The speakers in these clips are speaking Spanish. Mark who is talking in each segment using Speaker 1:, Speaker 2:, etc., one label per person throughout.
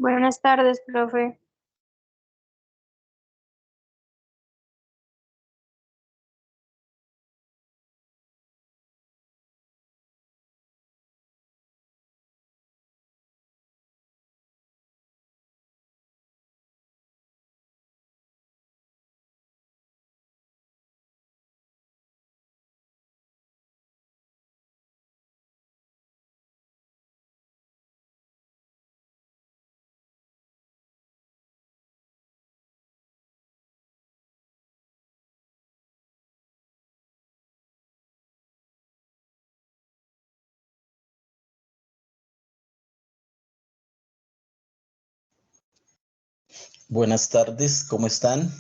Speaker 1: Buenas tardes, profe.
Speaker 2: Buenas tardes, ¿cómo están?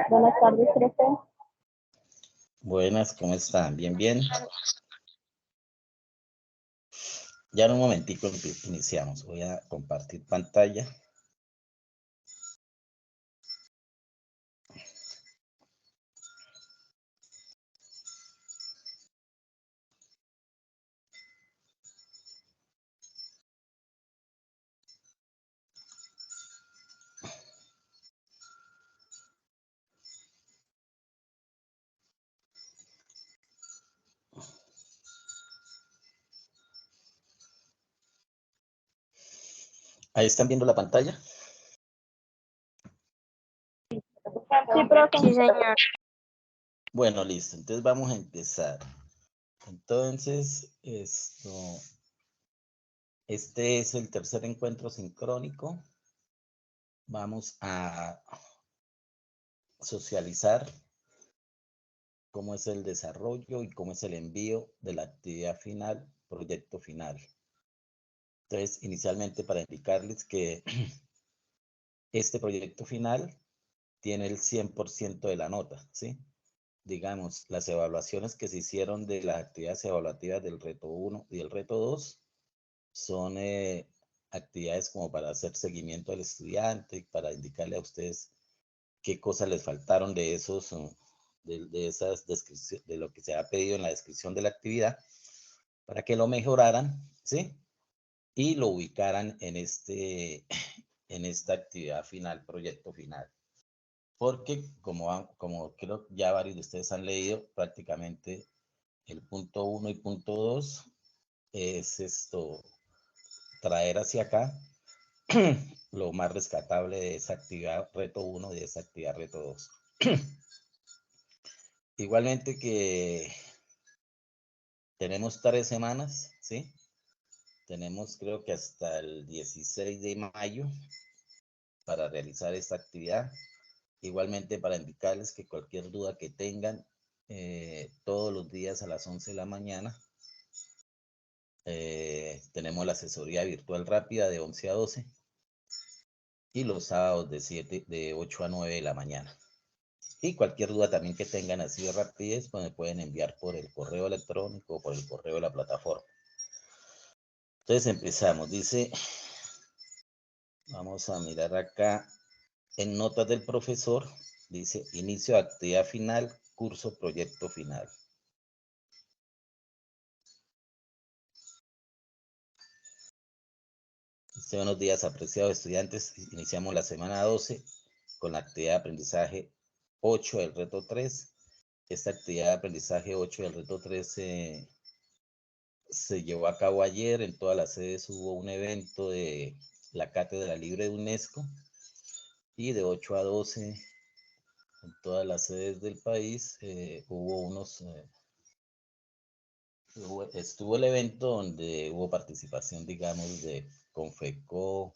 Speaker 3: Buenas tardes, profe.
Speaker 2: Buenas, ¿cómo están? Bien, bien. Ya en un momentico iniciamos. Voy a compartir pantalla. Ahí están viendo la pantalla.
Speaker 3: Sí, profe.
Speaker 1: Sí, señor.
Speaker 2: Bueno, listo. Entonces vamos a empezar. Entonces, este es el tercer encuentro sincrónico. Vamos a socializar cómo es el desarrollo y cómo es el envío de la actividad final, proyecto final. Entonces, inicialmente para indicarles que este proyecto final tiene el 100% de la nota, ¿sí? Digamos, las evaluaciones que se hicieron de las actividades evaluativas del reto 1 y el reto 2 son actividades como para hacer seguimiento al estudiante, para indicarle a ustedes qué cosas les faltaron de esos, de esas descripciones, de lo que se ha pedido en la descripción de la actividad, para que lo mejoraran, ¿sí? Y lo ubicaran en esta actividad final, proyecto final. Porque como creo ya varios de ustedes han leído, prácticamente el punto 1 y punto 2 es traer hacia acá lo más rescatable de esa actividad reto 1 y de esa actividad reto 2. Igualmente que tenemos 3 semanas, ¿sí? Tenemos creo que hasta el 16 de mayo para realizar esta actividad. Igualmente para indicarles que cualquier duda que tengan, todos los días a las 11 de la mañana, tenemos la asesoría virtual rápida de 11 a 12 y los sábados de 8 a 9 de la mañana. Y cualquier duda también que tengan así de rapidez, pues me pueden enviar por el correo electrónico o por el correo de la plataforma. Entonces empezamos. Dice, vamos a mirar acá en notas del profesor, dice inicio de actividad final, curso proyecto final. Buenos días, apreciados estudiantes. Iniciamos la semana 12 con la actividad de aprendizaje 8 del reto 3. Esta actividad de aprendizaje 8 del reto 3 se llevó a cabo ayer. En todas las sedes hubo un evento de la Cátedra Libre de UNESCO. Y de 8 a 12, en todas las sedes del país, estuvo el evento donde hubo participación, digamos, de Confeco,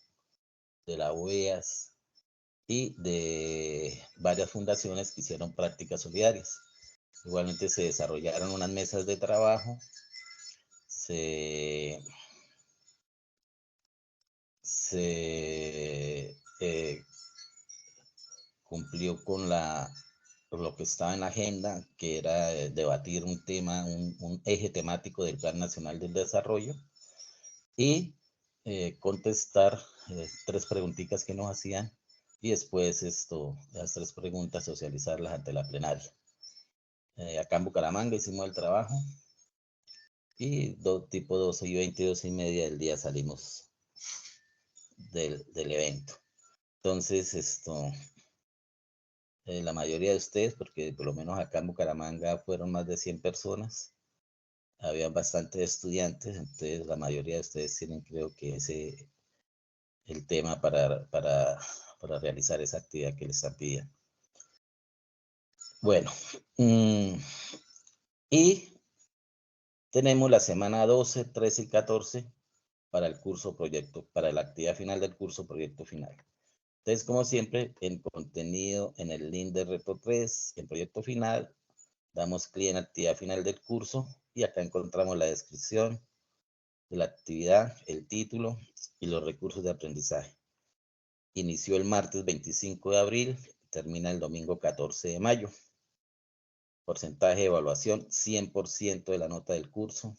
Speaker 2: de la UEAS y de varias fundaciones que hicieron prácticas solidarias. Igualmente se desarrollaron unas mesas de trabajo, se cumplió con lo que estaba en la agenda, que era debatir un tema, un eje temático del Plan Nacional del Desarrollo y contestar 3 preguntitas que nos hacían y después las 3 preguntas socializarlas ante la plenaria. Acá en Bucaramanga hicimos el trabajo y tipo 12 y 20, 12 y media del día salimos del evento. Entonces, la mayoría de ustedes, porque por lo menos acá en Bucaramanga fueron más de 100 personas, había bastantes estudiantes, entonces la mayoría de ustedes tienen, creo que el tema para realizar esa actividad que les están pidiendo. Bueno, y tenemos la semana 12, 13 y 14 para el curso proyecto, para la actividad final del curso proyecto final. Entonces, como siempre, en contenido, en el link de reto 3, en proyecto final, damos clic en actividad final del curso y acá encontramos la descripción de la actividad, el título y los recursos de aprendizaje. Inició el martes 25 de abril, termina el domingo 14 de mayo. Porcentaje de evaluación, 100% de la nota del curso.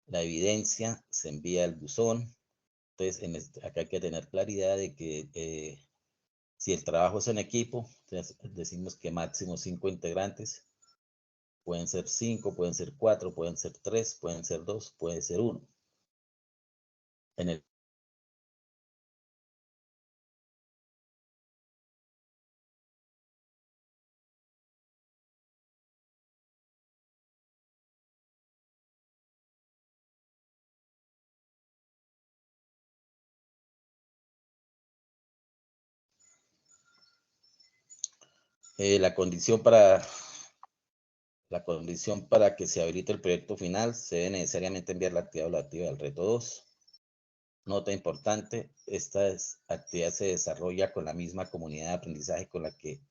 Speaker 2: La evidencia se envía al buzón. Entonces, acá hay que tener claridad de que si el trabajo es en equipo, entonces decimos que máximo 5 integrantes. Pueden ser 5, pueden ser 4, pueden ser 3, pueden ser 2, puede ser 1. En el la condición para que se habilite el proyecto final, se debe necesariamente enviar la actividad evaluativa del reto 2. Nota importante, esta actividad se desarrolla con la misma comunidad de aprendizaje con la que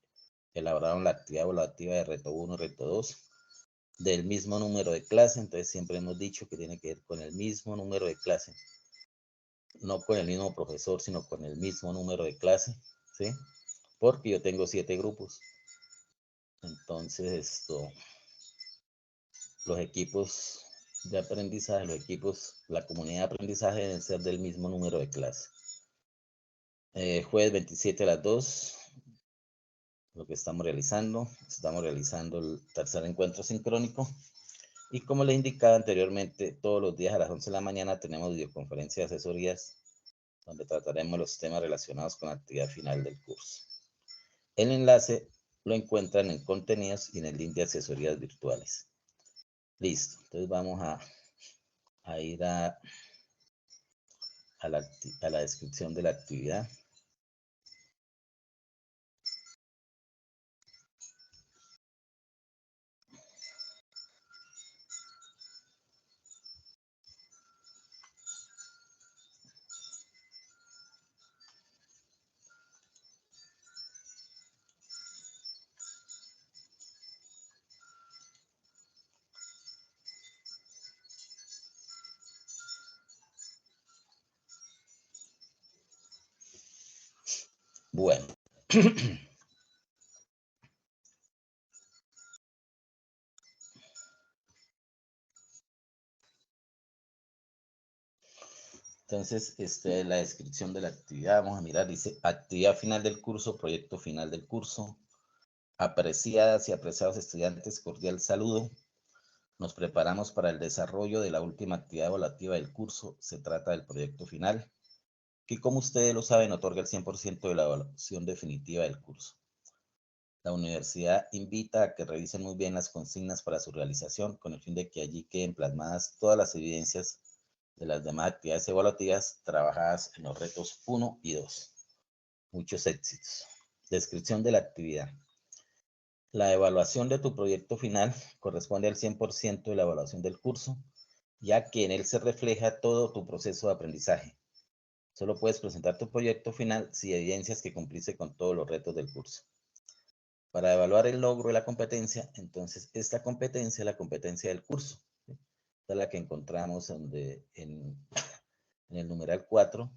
Speaker 2: elaboraron la actividad evaluativa de reto 1 y reto 2, del mismo número de clase. Entonces siempre hemos dicho que tiene que ver con el mismo número de clase, no con el mismo profesor, sino con el mismo número de clase, ¿sí? Porque yo tengo 7 grupos. Entonces, los equipos de aprendizaje, la comunidad de aprendizaje deben ser del mismo número de clase. Jueves 27 a las 2, lo que estamos realizando el tercer encuentro sincrónico. Y como les indicaba anteriormente, todos los días a las 11 de la mañana tenemos videoconferencia de asesorías, donde trataremos los temas relacionados con la actividad final del curso. El enlace lo encuentran en contenidos y en el link de asesorías virtuales. Listo, entonces vamos a ir a la descripción de la actividad. Bueno. Entonces, esta es la descripción de la actividad. Vamos a mirar, dice, actividad final del curso, proyecto final del curso. Apreciadas y apreciados estudiantes, cordial saludo. Nos preparamos para el desarrollo de la última actividad evaluativa del curso. Se trata del proyecto final, que como ustedes lo saben, otorga el 100% de la evaluación definitiva del curso. La universidad invita a que revisen muy bien las consignas para su realización, con el fin de que allí queden plasmadas todas las evidencias de las demás actividades evaluativas trabajadas en los retos 1 y 2. Muchos éxitos. Descripción de la actividad. La evaluación de tu proyecto final corresponde al 100% de la evaluación del curso, ya que en él se refleja todo tu proceso de aprendizaje. Solo puedes presentar tu proyecto final si evidencias que cumpliste con todos los retos del curso. Para evaluar el logro de la competencia, entonces esta competencia es la competencia del curso. ¿Sí? Esta es la que encontramos en el numeral 4,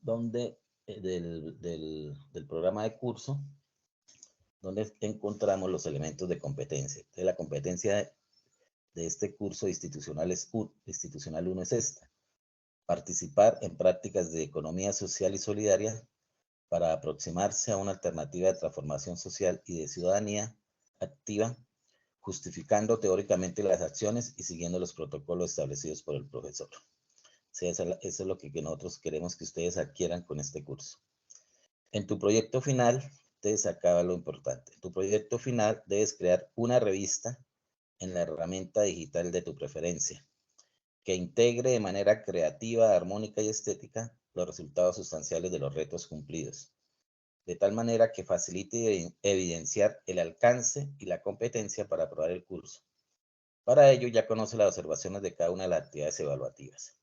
Speaker 2: donde del programa de curso, donde encontramos los elementos de competencia. Entonces, la competencia de este curso institucional 1 es esta: participar en prácticas de economía social y solidaria para aproximarse a una alternativa de transformación social y de ciudadanía activa, justificando teóricamente las acciones y siguiendo los protocolos establecidos por el profesor. sea, eso es lo que nosotros queremos que ustedes adquieran con este curso. En tu proyecto final, te sacaba lo importante. En tu proyecto final debes crear una revista en la herramienta digital de tu preferencia, que integre de manera creativa, armónica y estética los resultados sustanciales de los retos cumplidos, de tal manera que facilite evidenciar el alcance y la competencia para aprobar el curso. Para ello ya conoce las observaciones de cada una de las actividades evaluativas.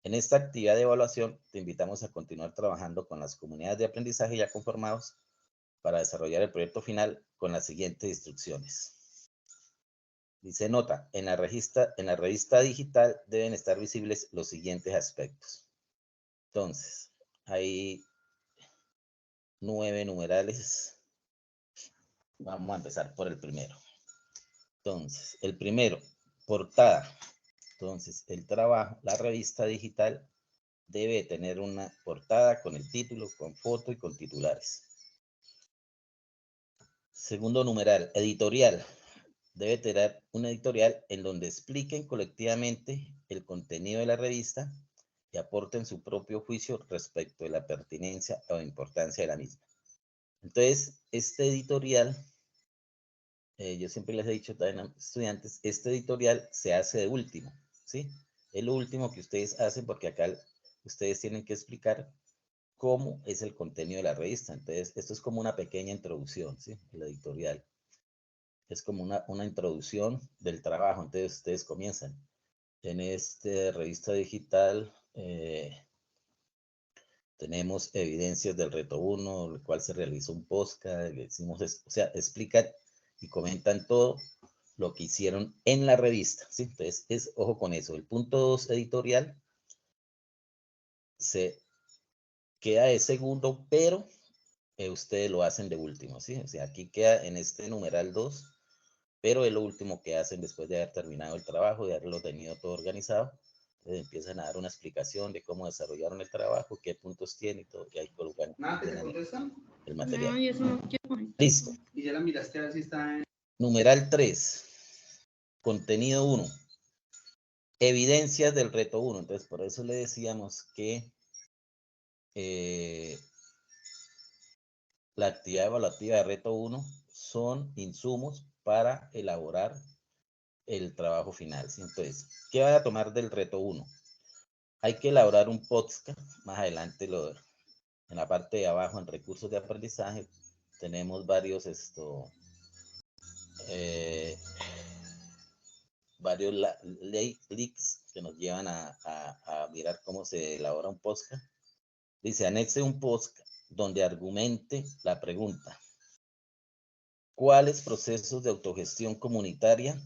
Speaker 2: En esta actividad de evaluación te invitamos a continuar trabajando con las comunidades de aprendizaje ya conformados para desarrollar el proyecto final con las siguientes instrucciones. Dice nota, en la revista digital deben estar visibles los siguientes aspectos. Entonces, hay 9 numerales. Vamos a empezar por el primero. Entonces, el primero, portada. Entonces, el trabajo, la revista digital debe tener una portada con el título, con foto y con titulares. Segundo numeral, editorial. Debe tener un editorial en donde expliquen colectivamente el contenido de la revista y aporten su propio juicio respecto de la pertinencia o importancia de la misma. Entonces, este editorial, yo siempre les he dicho también a estudiantes, este editorial se hace de último, ¿sí? Es lo último que ustedes hacen porque acá ustedes tienen que explicar cómo es el contenido de la revista. Entonces, esto es como una pequeña introducción, ¿sí? El editorial. Es como una introducción del trabajo. Entonces, ustedes comienzan. En esta revista digital tenemos evidencias del reto 1, el cual se realizó un podcast, o sea, explican y comentan todo lo que hicieron en la revista, ¿sí? Entonces, ojo con eso. El punto 2 editorial se queda de segundo, pero ustedes lo hacen de último, ¿sí? O sea, aquí queda en este numeral 2, pero es lo último que hacen después de haber terminado el trabajo, de haberlo tenido todo organizado. Entonces empiezan a dar una explicación de cómo desarrollaron el trabajo, qué puntos tiene y todo, y ahí colocan el material.
Speaker 1: No, y eso no quiero.
Speaker 2: Listo.
Speaker 1: Y ya la miraste a ver si está en...
Speaker 2: Numeral 3, contenido 1, evidencias del reto 1. Entonces, por eso le decíamos que la actividad evaluativa de reto 1 son insumos para elaborar el trabajo final. Entonces, ¿qué van a tomar del reto 1? Hay que elaborar un podcast. Más adelante, en la parte de abajo, en recursos de aprendizaje, tenemos varios varios links que nos llevan a mirar cómo se elabora un podcast. Dice, anexe un podcast donde argumente la pregunta: ¿cuáles procesos de autogestión comunitaria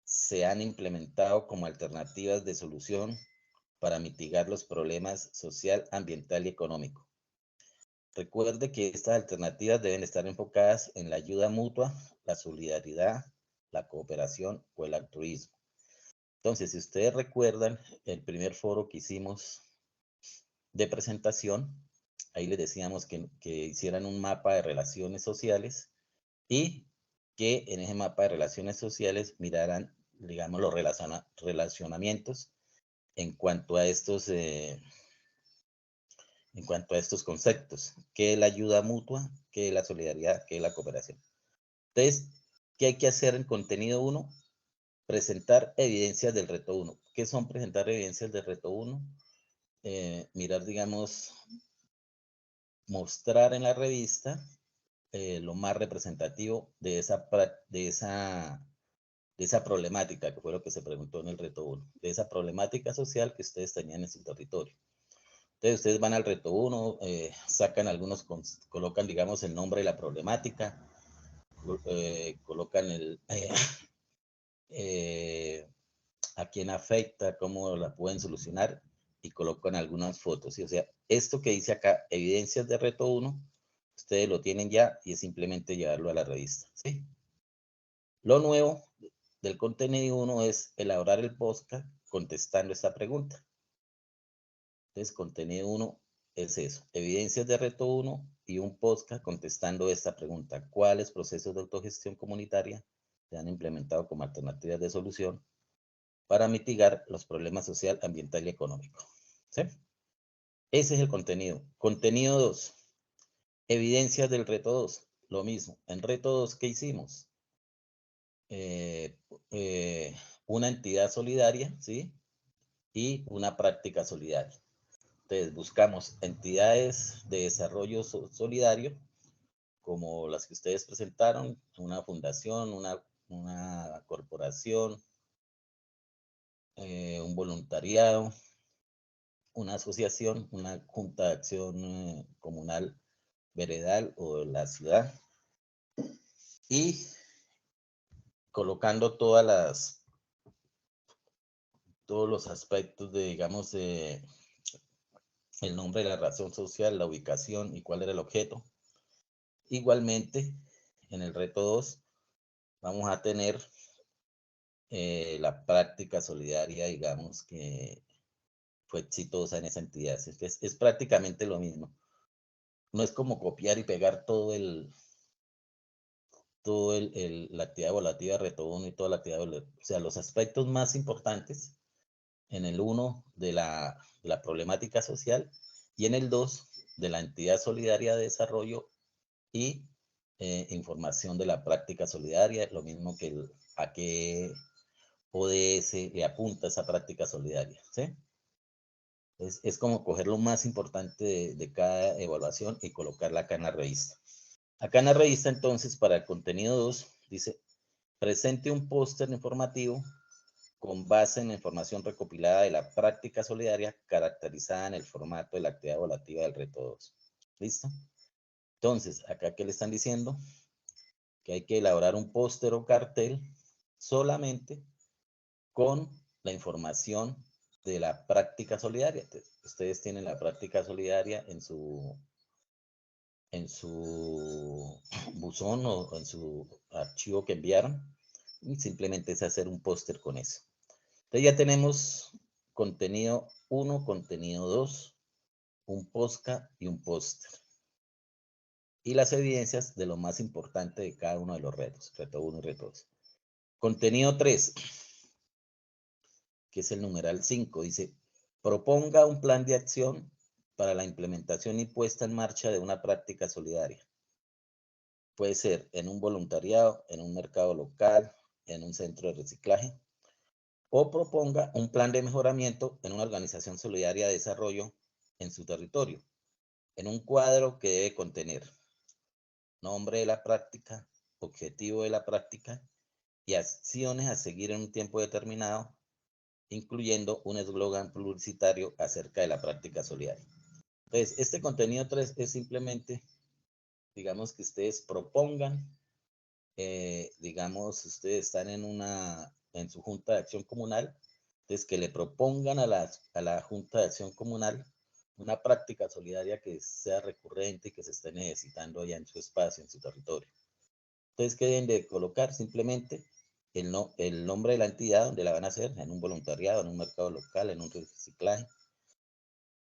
Speaker 2: se han implementado como alternativas de solución para mitigar los problemas social, ambiental y económico? Recuerde que estas alternativas deben estar enfocadas en la ayuda mutua, la solidaridad, la cooperación o el altruismo. Entonces, si ustedes recuerdan el primer foro que hicimos de presentación, ahí les decíamos que hicieran un mapa de relaciones sociales y que en ese mapa de relaciones sociales miraran, digamos, los relacionamientos en cuanto a estos conceptos, que es la ayuda mutua, que es la solidaridad, que es la cooperación. Entonces, ¿qué hay que hacer en contenido 1? Presentar evidencias del reto 1. ¿Qué son presentar evidencias del reto 1? Mirar, digamos, mostrar en la revista lo más representativo de esa problemática, que fue lo que se preguntó en el reto 1, de esa problemática social que ustedes tenían en su territorio. Entonces, ustedes van al reto 1, sacan algunos, colocan, digamos, el nombre de la problemática, colocan a quién afecta, cómo la pueden solucionar y colocan algunas fotos. ¿Sí? O sea, esto que dice acá, evidencias de reto 1, ustedes lo tienen ya y es simplemente llevarlo a la revista. ¿Sí? Lo nuevo del contenido 1 es elaborar el podcast contestando esta pregunta. Entonces, contenido 1 es eso, evidencias de reto 1 y un podcast contestando esta pregunta: ¿cuáles procesos de autogestión comunitaria se han implementado como alternativas de solución para mitigar los problemas social, ambiental y económico. ¿Sí? Ese es el contenido. Contenido 2. Evidencias del reto 2. Lo mismo. En reto 2, ¿qué hicimos? Una entidad solidaria, ¿sí? Y una práctica solidaria. Entonces, buscamos entidades de desarrollo solidario, como las que ustedes presentaron, una fundación, una corporación, un voluntariado, una asociación, una junta de acción comunal, veredal o de la ciudad, y colocando todos los aspectos de, digamos, el nombre de la razón social, la ubicación y cuál era el objeto. Igualmente, en el reto 2, vamos a tener la práctica solidaria, digamos, que fue exitosa en esa entidad. Es prácticamente lo mismo. No es como copiar y pegar la actividad evaluativa de reto 1 y toda la actividad evaluativa. O sea, los aspectos más importantes en el 1 de la problemática social y en el 2 de la entidad solidaria de desarrollo y información de la práctica solidaria, lo mismo que a qué ODS le apunta esa práctica solidaria, ¿sí? Es como coger lo más importante de cada evaluación y colocarla acá en la revista. Acá en la revista, entonces, para el contenido 2, dice, presente un póster informativo con base en la información recopilada de la práctica solidaria caracterizada en el formato de la actividad evaluativa del reto 2. ¿Listo? Entonces, acá, ¿qué le están diciendo? Que hay que elaborar un póster o cartel solamente con la información de la práctica solidaria. Entonces, ustedes tienen la práctica solidaria en su buzón o en su archivo que enviaron y simplemente es hacer un póster con eso. Entonces ya tenemos contenido 1, contenido 2, un posca y un póster. Y las evidencias de lo más importante de cada uno de los retos, reto 1 y reto 2. Contenido 3, que es el numeral 5, dice, proponga un plan de acción para la implementación y puesta en marcha de una práctica solidaria. Puede ser en un voluntariado, en un mercado local, en un centro de reciclaje, o proponga un plan de mejoramiento en una organización solidaria de desarrollo en su territorio, en un cuadro que debe contener nombre de la práctica, objetivo de la práctica y acciones a seguir en un tiempo determinado, incluyendo un eslogan publicitario acerca de la práctica solidaria. Entonces, este contenido 3 es simplemente, digamos, que ustedes propongan, digamos, ustedes están en su junta de acción comunal, entonces que le propongan a la junta de acción comunal una práctica solidaria que sea recurrente y que se esté necesitando allá en su espacio, en su territorio. Entonces, ¿qué deben de colocar? Simplemente el nombre de la entidad donde la van a hacer, en un voluntariado, en un mercado local, en un reciclaje.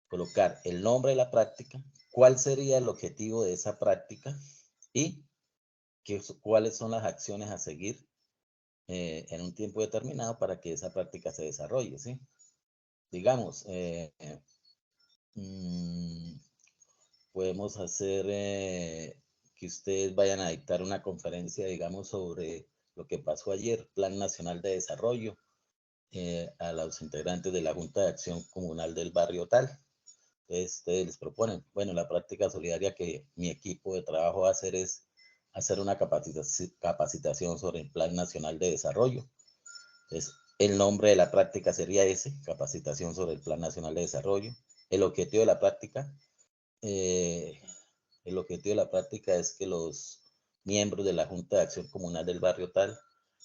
Speaker 2: Colocar el nombre de la práctica, cuál sería el objetivo de esa práctica y cuáles son las acciones a seguir en un tiempo determinado para que esa práctica se desarrolle, ¿sí? Digamos, podemos hacer que ustedes vayan a dictar una conferencia, digamos, sobre lo que pasó ayer, Plan Nacional de Desarrollo, a los integrantes de la Junta de Acción Comunal del barrio tal. Entonces, ustedes les proponen, bueno, la práctica solidaria que mi equipo de trabajo va a hacer es hacer una capacitación sobre el Plan Nacional de Desarrollo. Entonces, el nombre de la práctica sería ese, capacitación sobre el Plan Nacional de Desarrollo. El objetivo de la práctica, es que los miembros de la Junta de Acción Comunal del barrio tal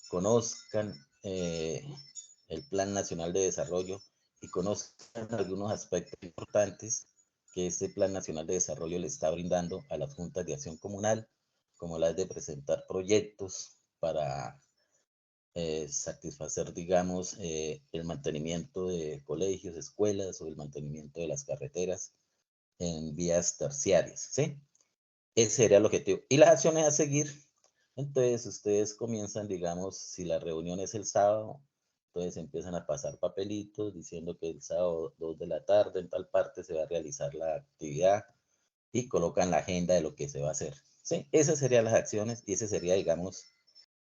Speaker 2: conozcan el Plan Nacional de Desarrollo y conozcan algunos aspectos importantes que este Plan Nacional de Desarrollo le está brindando a las juntas de acción comunal, como las de presentar proyectos para satisfacer, digamos, el mantenimiento de colegios, escuelas o el mantenimiento de las carreteras en vías terciarias, ¿sí? Ese sería el objetivo. Y las acciones a seguir, entonces ustedes comienzan, digamos, si la reunión es el sábado, Entonces empiezan a pasar papelitos diciendo que el sábado 2 de la tarde en tal parte se va a realizar la actividad y colocan la agenda de lo que se va a hacer. Sí, esas serían las acciones y ese sería, digamos,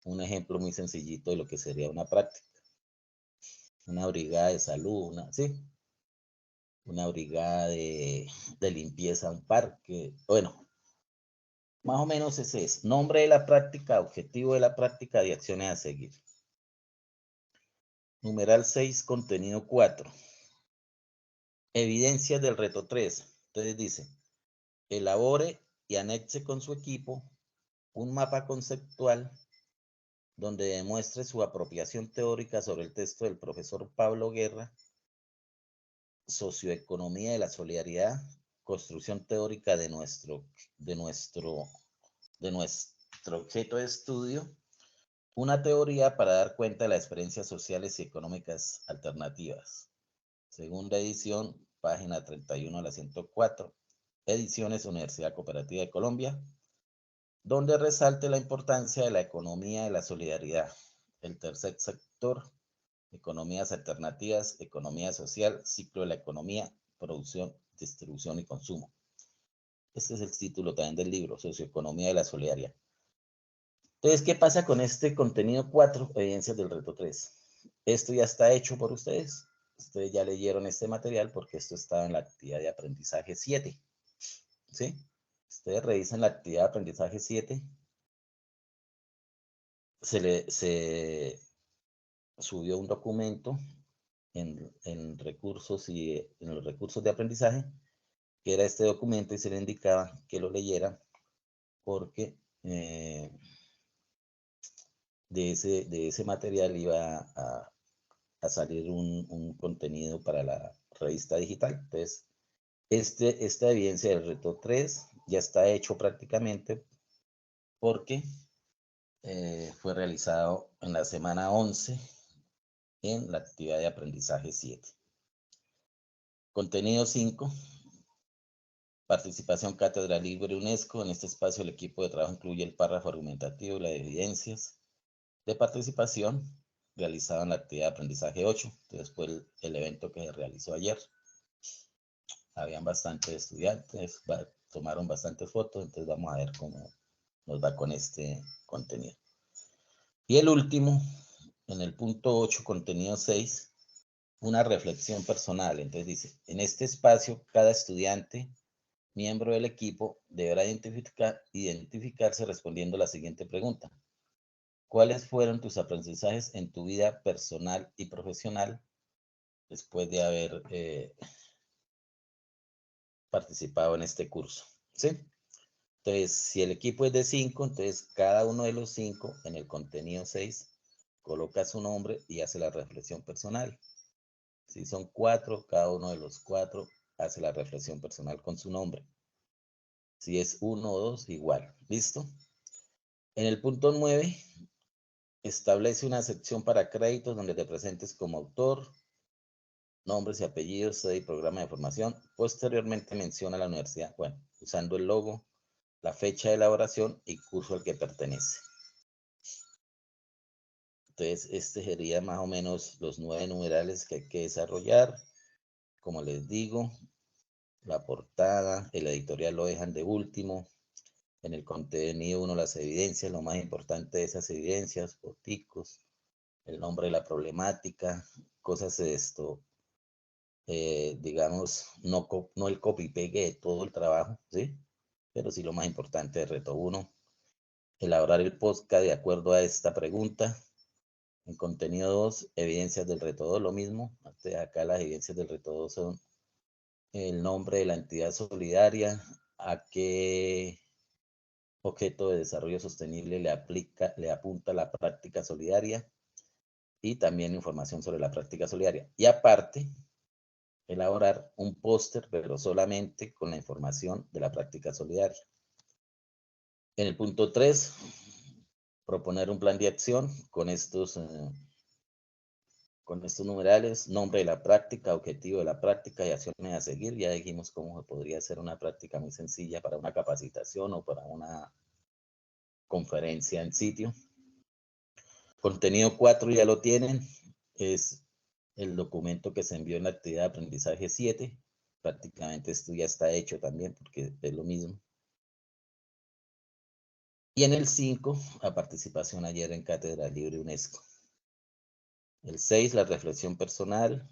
Speaker 2: un ejemplo muy sencillito de lo que sería una práctica. Una brigada de salud, una brigada de limpieza a un parque. Bueno, más o menos ese es. Nombre de la práctica, objetivo de la práctica y acciones a seguir. Numeral 6, contenido 4. Evidencias del reto 3. Entonces dice, elabore y anexe con su equipo un mapa conceptual donde demuestre su apropiación teórica sobre el texto del profesor Pablo Guerra, Socioeconomía de la Solidaridad, construcción teórica de nuestro objeto de estudio, una teoría para dar cuenta de las experiencias sociales y económicas alternativas. Segunda edición, página 31 a la 104, Ediciones Universidad Cooperativa de Colombia, donde resalte la importancia de la economía de la solidaridad, el tercer sector, economías alternativas, economía social, ciclo de la economía, producción, distribución y consumo. Este es el título también del libro, Socioeconomía de la Solidaridad. Entonces, ¿qué pasa con este contenido 4, evidencias del reto 3? Esto ya está hecho por ustedes. Ustedes ya leyeron este material porque esto estaba en la actividad de aprendizaje 7. ¿Sí? Ustedes revisan la actividad de aprendizaje 7. Se subió un documento en recursos y en los recursos de aprendizaje, que era este documento y se le indicaba que lo leyera porque de ese material iba a salir un contenido para la revista digital. Entonces, esta evidencia del reto 3 ya está hecho prácticamente porque fue realizado en la semana 11 en la actividad de aprendizaje 7. Contenido 5. Participación Cátedra Libre UNESCO. En este espacio el equipo de trabajo incluye el párrafo argumentativo y las evidencias de participación realizado en la actividad de aprendizaje 8. Entonces fue el evento que se realizó ayer. Habían bastantes estudiantes, tomaron bastantes fotos, entonces vamos a ver cómo nos va con este contenido. Y el último, en el punto 8, contenido 6, una reflexión personal. Entonces dice, en este espacio, cada estudiante, miembro del equipo, deberá identificarse respondiendo la siguiente pregunta. ¿Cuáles fueron tus aprendizajes en tu vida personal y profesional después de haber participado en este curso? ¿Sí? Entonces, si el equipo es de 5, entonces cada uno de los 5 en el contenido 6 coloca su nombre y hace la reflexión personal. Si son 4, cada uno de los 4 hace la reflexión personal con su nombre. Si es 1 o 2, igual. ¿Listo? En el punto 9, establece una sección para créditos donde te presentes como autor, nombres y apellidos, sede y programa de formación. Posteriormente menciona la universidad, bueno, usando el logo, la fecha de elaboración y curso al que pertenece. Entonces, este sería más o menos los 9 numerales que hay que desarrollar. Como les digo, la portada, el editorial lo dejan de último. En el contenido 1, las evidencias, lo más importante de esas evidencias, foticos, el nombre de la problemática, cosas de esto, digamos, no el copy-pegue de todo el trabajo, ¿sí? Pero sí lo más importante de reto 1, elaborar el podcast de acuerdo a esta pregunta. En contenido 2, evidencias del reto 2, lo mismo. Acá las evidencias del reto 2 son el nombre de la entidad solidaria, a qué objeto de desarrollo sostenible le apunta la práctica solidaria y también información sobre la práctica solidaria. Y aparte, elaborar un póster, pero solamente con la información de la práctica solidaria. En el punto 3, proponer un plan de acción con estos numerales, nombre de la práctica, objetivo de la práctica y acciones a seguir. Ya dijimos cómo se podría hacer una práctica muy sencilla para una capacitación o para una conferencia en sitio. Contenido 4 ya lo tienen. es el documento que se envió en la actividad de aprendizaje 7. Prácticamente esto ya está hecho también porque es lo mismo. Y en el 5, la participación ayer en Cátedra Libre UNESCO. El 6, la reflexión personal.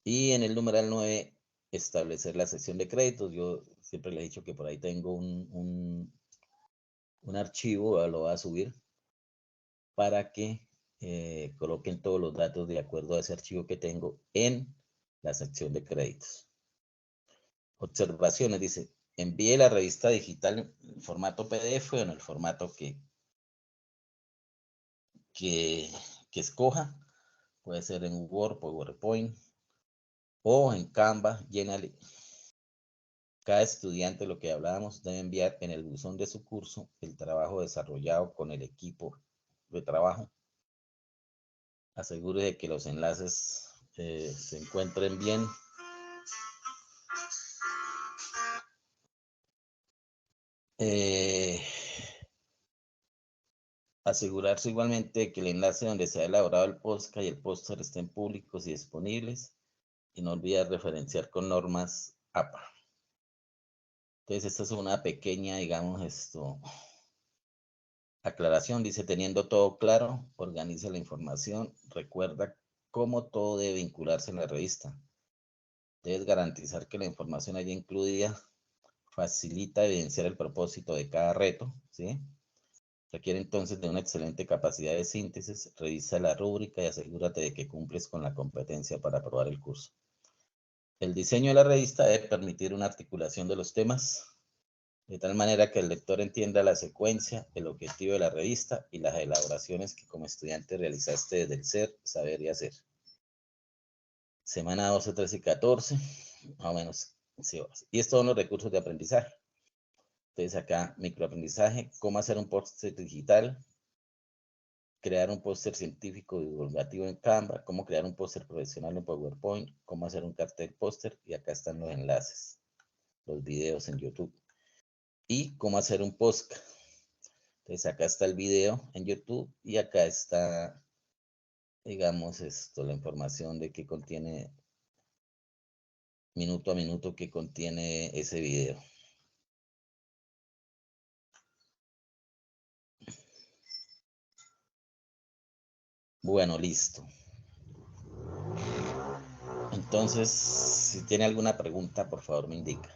Speaker 2: Y en el numeral 9, establecer la sección de créditos. Yo siempre le he dicho que por ahí tengo un archivo, lo voy a subir, para que coloquen todos los datos de acuerdo a ese archivo que tengo en la sección de créditos. Observaciones, dice, envíe la revista digital en formato PDF o en el formato que escoja. Puede ser en Word, PowerPoint o en Canva. Llénale. Cada estudiante, lo que hablábamos, debe enviar en el buzón de su curso el trabajo desarrollado con el equipo de trabajo. Asegure de que los enlaces se encuentren bien. Asegurarse igualmente de que el enlace donde se ha elaborado el podcast y el póster estén públicos y disponibles. Y no olvidar referenciar con normas APA. Entonces, esta es una pequeña, digamos, aclaración. Dice, teniendo todo claro, organiza la información. Recuerda cómo todo debe vincularse en la revista. Debes garantizar que la información allí incluida facilita evidenciar el propósito de cada reto, ¿sí? Requiere entonces de una excelente capacidad de síntesis. Revisa la rúbrica y asegúrate de que cumples con la competencia para aprobar el curso. El diseño de la revista debe permitir una articulación de los temas, de tal manera que el lector entienda la secuencia, el objetivo de la revista y las elaboraciones que como estudiante realizaste desde el ser, saber y hacer. Semana 12, 13 y 14, más o menos 6 horas. Y estos son los recursos de aprendizaje. Entonces acá, microaprendizaje, cómo hacer un póster digital, crear un póster científico divulgativo en Canva, cómo crear un póster profesional en PowerPoint, cómo hacer un cartel póster, y acá están los enlaces, los videos en YouTube. Y cómo hacer un podcast. Entonces acá está el video en YouTube y acá está, digamos, la información de qué contiene, minuto a minuto, que contiene ese video. Bueno, listo. Entonces, si tiene alguna pregunta, por favor me indica.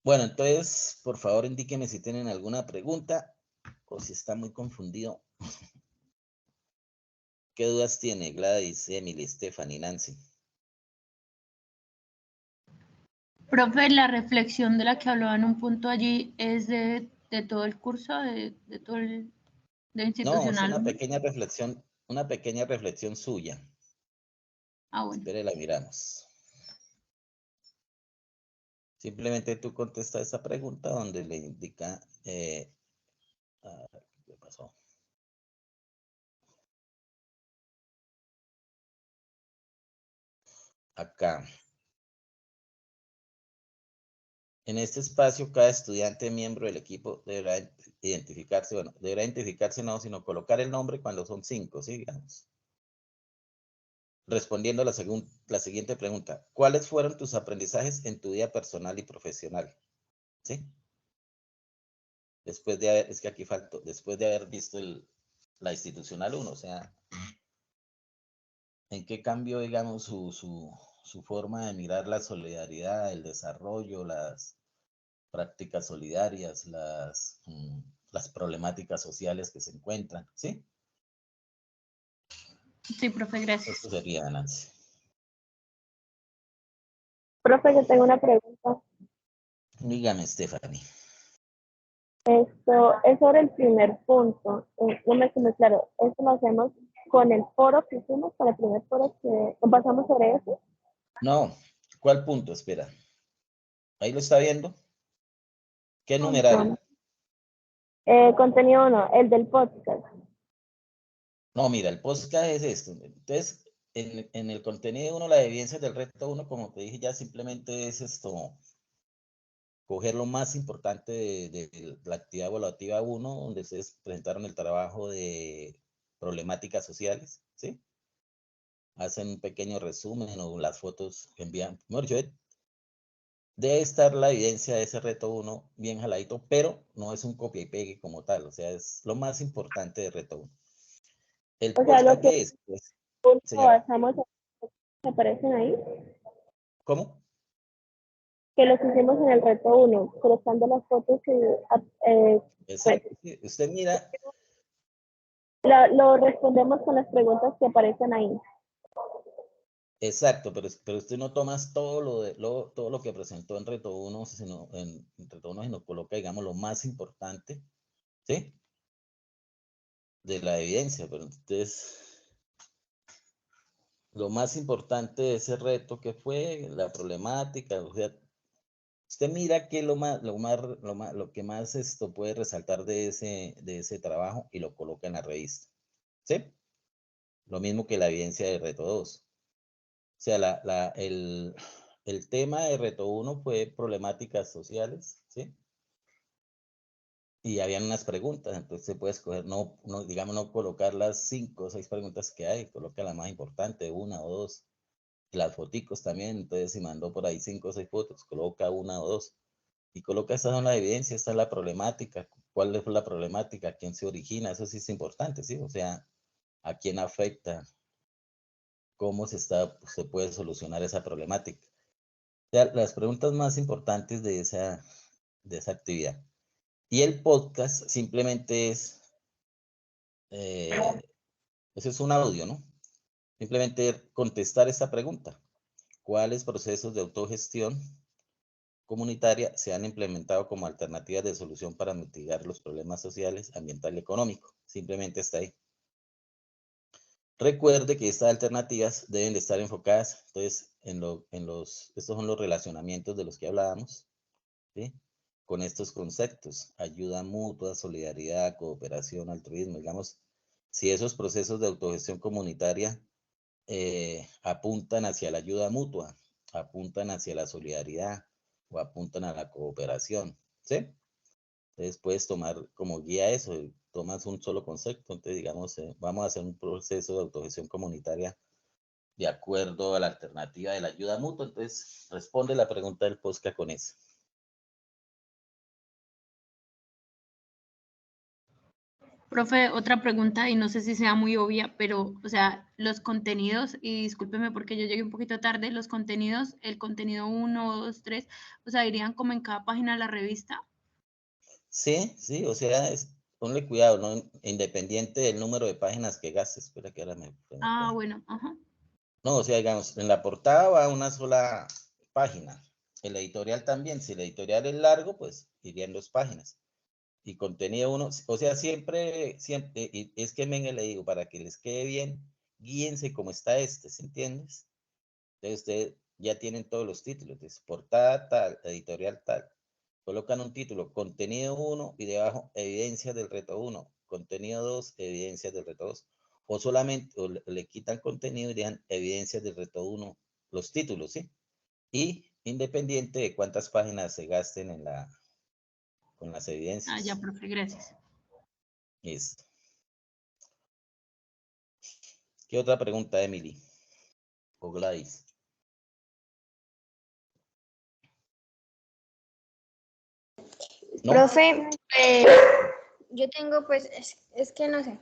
Speaker 2: Bueno, entonces, por favor, indíqueme si tienen alguna pregunta o si está muy confundido. ¿Qué dudas tiene Gladys, Emily, Stephanie, Nancy?
Speaker 4: Profe, la reflexión de la que hablaba en un punto allí es de todo el curso, de todo el de
Speaker 2: No, es
Speaker 4: institucional.
Speaker 2: una pequeña reflexión suya.
Speaker 4: Ah, bueno.
Speaker 2: Espere, la miramos. Simplemente tú contestas esa pregunta donde le indica, ¿qué pasó? Acá. En este espacio, cada estudiante miembro del equipo deberá identificarse, bueno, deberá identificarse no, sino colocar el nombre cuando son 5, ¿sí? Digamos. Respondiendo a la siguiente pregunta, ¿cuáles fueron tus aprendizajes en tu vida personal y profesional? ¿Sí? Después de haber, es que aquí faltó, después de haber visto la institucional 1, o sea, ¿en qué cambió, digamos, su forma de mirar la solidaridad, el desarrollo, las prácticas solidarias, las problemáticas sociales que se encuentran? ¿Sí?
Speaker 4: Sí, profe, gracias.
Speaker 2: Esto sería, Nancy.
Speaker 3: Profe, yo tengo una pregunta.
Speaker 2: Dígame, Stephanie.
Speaker 3: Esto es sobre el primer punto. No me quedó claro. ¿Esto lo hacemos con el foro que hicimos, con el primer foro que ¿no pasamos sobre eso?
Speaker 2: No, ¿cuál punto? Espera. ¿Ahí lo está viendo? ¿Qué numeral?
Speaker 3: Contenido 1, el del podcast.
Speaker 2: No, mira, el podcast es esto. Entonces, en el contenido 1, la evidencia del reto 1, como te dije, ya simplemente es esto, coger lo más importante de la actividad evaluativa 1, donde ustedes presentaron el trabajo de problemáticas sociales, ¿sí? Hacen un pequeño resumen o las fotos que envían. Bueno, debe estar la evidencia de ese reto 1 bien jaladito, pero no es un copia y pegue como tal, o sea, es lo más importante de reto 1. ¿El
Speaker 3: O sea, lo
Speaker 2: podcast
Speaker 3: que
Speaker 2: qué es? Pues,
Speaker 3: lo
Speaker 2: señora,
Speaker 3: basamos en los que aparecen ahí,
Speaker 2: ¿cómo?
Speaker 3: que los hicimos en el reto 1, colocando las fotos que pues,
Speaker 2: Exacto. Sí, usted mira,
Speaker 3: lo respondemos con las preguntas que aparecen ahí.
Speaker 2: exacto, pero usted no tomas todo lo que presentó en reto 1, sino en reto 1 sino coloca, digamos, lo más importante, ¿sí? De la evidencia, pero entonces, lo más importante de ese reto que fue la problemática, o sea, usted mira que lo que más esto puede resaltar de ese trabajo y lo coloca en la revista, ¿sí? Lo mismo que la evidencia de reto 2. O sea, el tema de reto 1 fue problemáticas sociales, ¿sí? Y habían unas preguntas, entonces se puede escoger, digamos, no colocar las 5 o 6 preguntas que hay, coloca la más importante, una o dos. Las foticos también, entonces si mandó por ahí 5 o 6 fotos, coloca una o dos. Y coloca, estas son las evidencias, esta es la problemática, cuál es la problemática, a quién se origina, eso sí es importante, ¿sí? O sea, a quién afecta, cómo se puede solucionar esa problemática. O sea, las preguntas más importantes de esa actividad. Y el podcast simplemente eso es un audio, ¿no? Simplemente contestar esta pregunta. ¿Cuáles procesos de autogestión comunitaria se han implementado como alternativas de solución para mitigar los problemas sociales, ambiental y económico? Simplemente está ahí. Recuerde que estas alternativas deben de estar enfocadas, entonces, estos son los relacionamientos de los que hablábamos, ¿sí? Con estos conceptos, ayuda mutua, solidaridad, cooperación, altruismo, digamos, si esos procesos de autogestión comunitaria apuntan hacia la ayuda mutua, apuntan hacia la solidaridad o apuntan a la cooperación, ¿sí? Entonces puedes tomar como guía eso, tomas un solo concepto, entonces digamos, vamos a hacer un proceso de autogestión comunitaria de acuerdo a la alternativa de la ayuda mutua, entonces responde la pregunta del podcast con eso.
Speaker 4: Profe, otra pregunta y no sé si sea muy obvia, pero, o sea, los contenidos, y discúlpeme porque yo llegué un poquito tarde, los contenidos, el contenido 1, 2, 3, o sea, irían como en cada página de la revista.
Speaker 2: Sí, sí, o sea, ponle cuidado, ¿no? Independiente del número de páginas que gastes, espera que ahora me
Speaker 4: Ah,
Speaker 2: pregunta.
Speaker 4: bueno, ajá.
Speaker 2: No, o sea, digamos, en la portada va una sola página. El editorial también, si el editorial es largo, pues irían 2 páginas. Y contenido 1, o sea, siempre, y es que venga, le digo, para que les quede bien, guíense como está ¿sí entiendes? Entonces, ustedes ya tienen todos los títulos, entonces, portada tal, editorial tal. Colocan un título, contenido 1, y debajo, evidencias del reto 1, contenido 2, evidencias del reto 2. O solamente, o le quitan contenido y dejan evidencias del reto 1, los títulos, ¿sí? Y independiente de cuántas páginas se gasten con las
Speaker 4: Ah, ya,
Speaker 2: evidencias.
Speaker 4: profe, gracias.
Speaker 2: Listo. ¿Qué otra pregunta, Emily? O Gladys. ¿No?
Speaker 5: Profe, yo tengo, pues, es que no sé,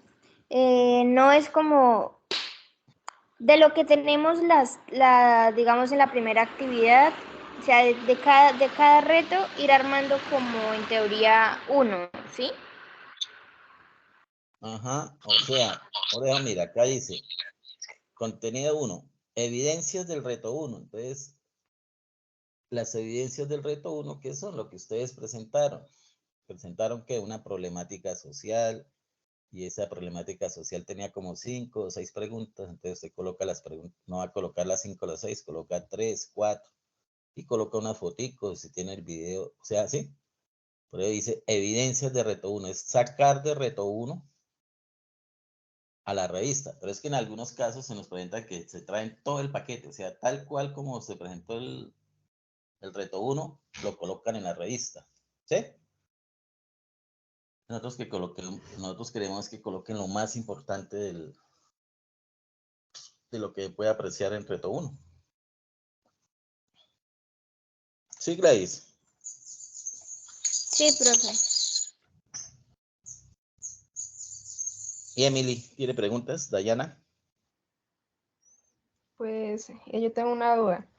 Speaker 5: no es como de lo que tenemos digamos, en la primera actividad, o sea, de cada reto ir armando como en teoría uno, ¿sí?
Speaker 2: Ajá, o sea, por ejemplo, mira, acá dice, contenido 1, evidencias del reto 1. Entonces, las evidencias del reto 1, ¿qué son? Lo que ustedes presentaron. Presentaron que una problemática social, y esa problemática social tenía como 5 o 6 preguntas, entonces usted coloca las preguntas, no va a colocar las 5 o las 6, coloca 3, 4, y coloca una fotico, si tiene el video, o sea, ¿sí? Por ahí dice evidencias de reto 1, es sacar de reto 1 a la revista, pero es que en algunos casos se nos presenta que se traen todo el paquete, o sea, tal cual como se presentó el reto 1, lo colocan en la revista, ¿sí? Nosotros queremos que coloquen lo más importante de lo que puede apreciar en reto 1. Sí, Gladys.
Speaker 5: Sí, profe.
Speaker 2: Y Emily, ¿tiene preguntas? Dayana,
Speaker 6: Pues yo tengo una duda.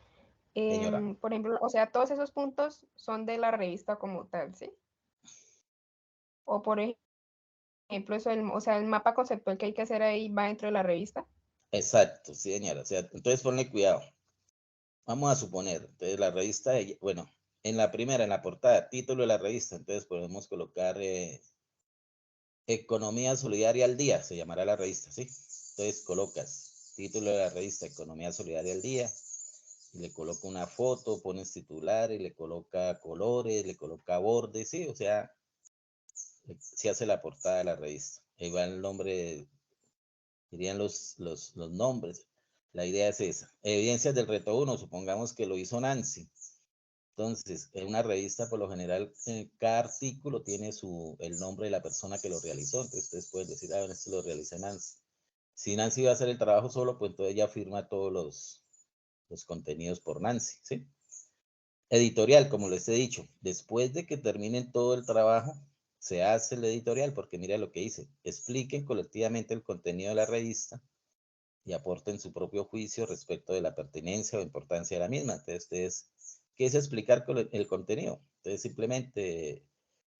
Speaker 2: señora.
Speaker 6: Por ejemplo, o sea, todos esos puntos son de la revista como tal, ¿sí? O por ejemplo, eso, o sea, el mapa conceptual que hay que hacer ahí va dentro de la revista.
Speaker 2: Exacto, sí, señora. O sea, entonces ponle cuidado. Vamos a suponer, entonces la revista, bueno, en la primera, en la portada, título de la revista, entonces podemos colocar Economía Solidaria al Día, se llamará la revista, ¿sí? Entonces colocas título de la revista Economía Solidaria al Día, y le coloca una foto, pones titular, y le coloca colores, le coloca bordes, ¿sí? O sea, se hace la portada de la revista. Ahí va el nombre, dirían los nombres. La idea es esa. Evidencias del reto 1, supongamos que lo hizo Nancy. Entonces, en una revista, por lo general, cada artículo tiene el nombre de la persona que lo realizó. Entonces, ustedes pueden decir, bueno, esto lo realiza Nancy. Si Nancy va a hacer el trabajo solo, pues entonces ella firma todos los contenidos por Nancy, ¿sí? Editorial, como les he dicho, después de que terminen todo el trabajo, se hace el editorial, porque mira lo que dice, expliquen colectivamente el contenido de la revista y aporten su propio juicio respecto de la pertinencia o importancia de la misma. Entonces, ¿qué es explicar el contenido? Entonces, simplemente,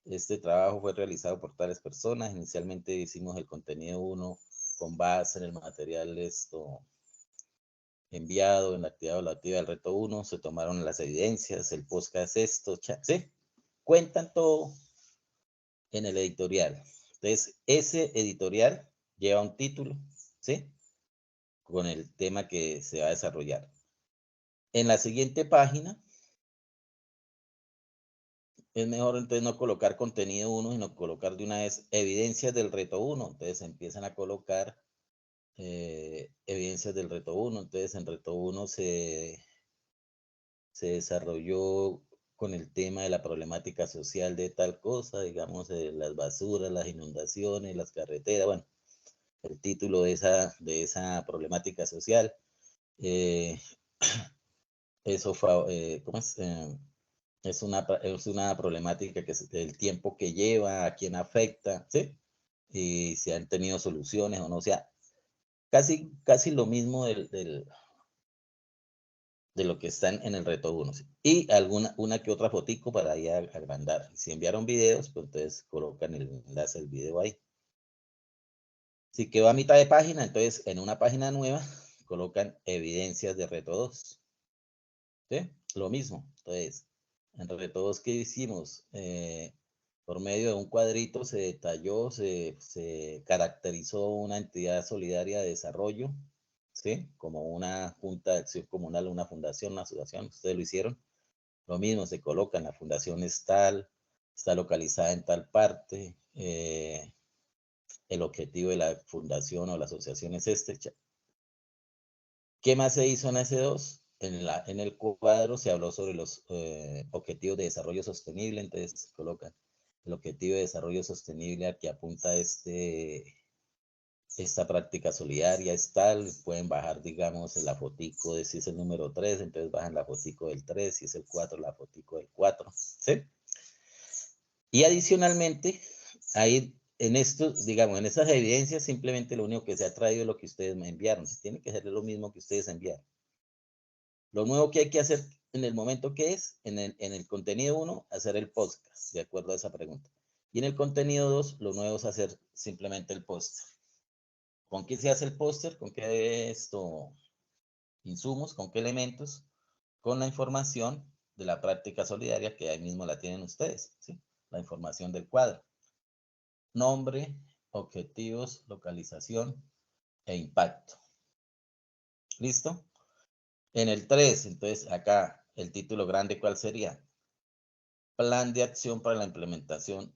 Speaker 2: este trabajo fue realizado por tales personas. Inicialmente hicimos el contenido 1 con base en el material enviado en la actividad evaluativa del reto 1, se tomaron las evidencias, el podcast ¿sí? Cuentan todo en el editorial. Entonces, ese editorial lleva un título, ¿sí? Con el tema que se va a desarrollar. En la siguiente página, es mejor entonces no colocar contenido 1, sino colocar de una vez evidencias del reto 1. Entonces empiezan a colocar evidencias del reto 1. Entonces en reto 1 se desarrolló con el tema de la problemática social de tal cosa, digamos, las basuras, las inundaciones, las carreteras, bueno, el título de esa problemática social. Eso fue, ¿cómo es? Es una problemática que es el tiempo que lleva, a quién afecta, ¿sí? Y si han tenido soluciones o no, o sea, casi lo mismo de lo que están en el reto 1. ¿Sí? Y una que otra fotico para ahí agrandar. Si enviaron videos, pues entonces colocan el enlace del video ahí. Si quedó a mitad de página, entonces en una página nueva colocan evidencias de reto 2. ¿Sí? Lo mismo. Entonces, en reto 2 que hicimos, por medio de un cuadrito se detalló, se caracterizó una entidad solidaria de desarrollo, ¿sí? Como una junta de acción comunal, una fundación, una asociación, ustedes lo hicieron. Lo mismo, se coloca, la fundación es tal, está localizada en tal parte, el objetivo de la fundación o la asociación es este. ¿Qué más se hizo en S2? En el cuadro se habló sobre los objetivos de desarrollo sostenible, entonces colocan el objetivo de desarrollo sostenible a que apunta esta práctica solidaria es tal, pueden bajar, digamos, la fotico de si es el número 3, entonces bajan la fotico del 3, si es el 4, la fotico del 4, ¿sí? Y adicionalmente, ahí en estos, digamos, en esas evidencias, simplemente lo único que se ha traído es lo que ustedes me enviaron, si tiene que ser lo mismo que ustedes enviaron. Lo nuevo que hay que hacer en el momento que es, en el contenido 1, hacer el podcast, de acuerdo a esa pregunta. Y en el contenido 2, lo nuevo es hacer simplemente el póster. ¿Con qué se hace el póster? ¿Con qué insumos? ¿Con qué elementos? Con la información de la práctica solidaria, que ahí mismo la tienen ustedes, ¿sí? La información del cuadro. Nombre, objetivos, localización e impacto. ¿Listo? En el 3, entonces acá el título grande, ¿cuál sería? Plan de acción para la implementación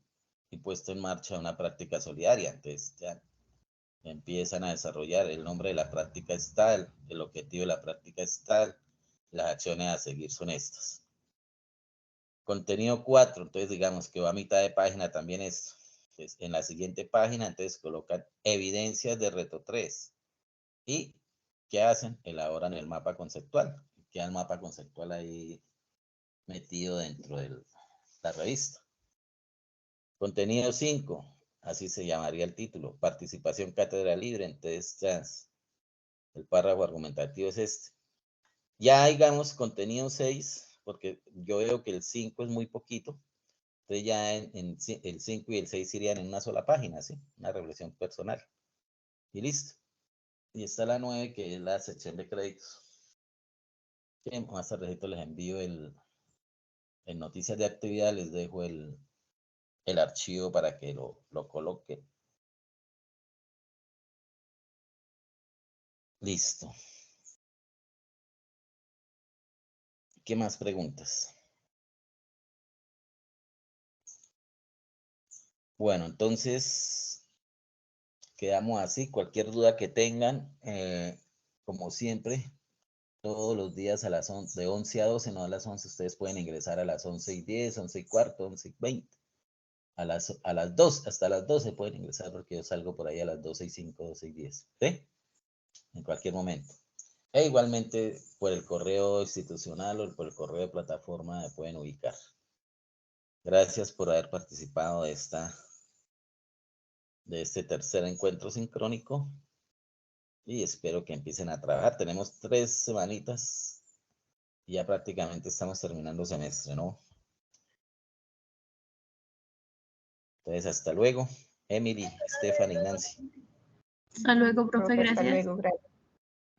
Speaker 2: y puesta en marcha de una práctica solidaria. Entonces ya empiezan a desarrollar, el nombre de la práctica es tal, el objetivo de la práctica es tal, las acciones a seguir son estas. Contenido 4, entonces digamos que va a mitad de página también esto. Entonces, en la siguiente página, entonces colocan evidencias de reto 3. ¿Y qué hacen? Elaboran el mapa conceptual. Queda el mapa conceptual ahí metido dentro de la revista. Contenido 5, así se llamaría el título, participación cátedra libre. Entonces, el párrafo argumentativo es este. Ya digamos contenido 6, porque yo veo que el 5 es muy poquito. Entonces ya el 5 y el 6 irían en una sola página, ¿sí? Una reflexión personal. Y listo. Y está la 9, que es la sección de créditos. Que más tardecito les envío en noticias de actividad, les dejo el archivo para que lo coloque. Listo. ¿Qué más preguntas? Bueno, entonces quedamos así. Cualquier duda que tengan, como siempre, todos los días a las 11, de 11 a 12, no a las 11, ustedes pueden ingresar a las 11:10, 11:15, 11:20. A las 2, hasta las 12 pueden ingresar porque yo salgo por ahí a las 12:05, 12:10. ¿Sí? En cualquier momento. E igualmente por el correo institucional o por el correo de plataforma me pueden ubicar. Gracias por haber participado de este tercer encuentro sincrónico y espero que empiecen a trabajar. Tenemos 3 semanitas y ya prácticamente estamos terminando el semestre, ¿no? Entonces, hasta luego. Emily, Stephanie, Nancy.
Speaker 4: Hasta luego, profe,
Speaker 6: Profe, hasta
Speaker 4: gracias.
Speaker 6: luego, gracias.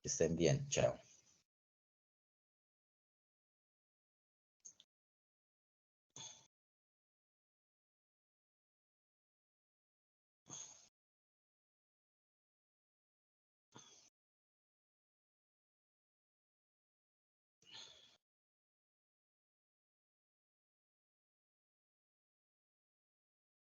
Speaker 2: Que estén bien. Chao.